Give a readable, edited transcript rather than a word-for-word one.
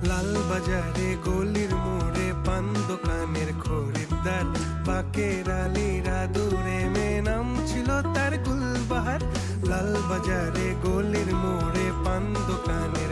লাল বাজারে গলির মোড়ে পান দোকানের খরিদ্দার, বাকের আলীরা দূরে নাম ছিল তার গুলবাহার। লাল বাজারে গলির মোড়ে পান দোকানের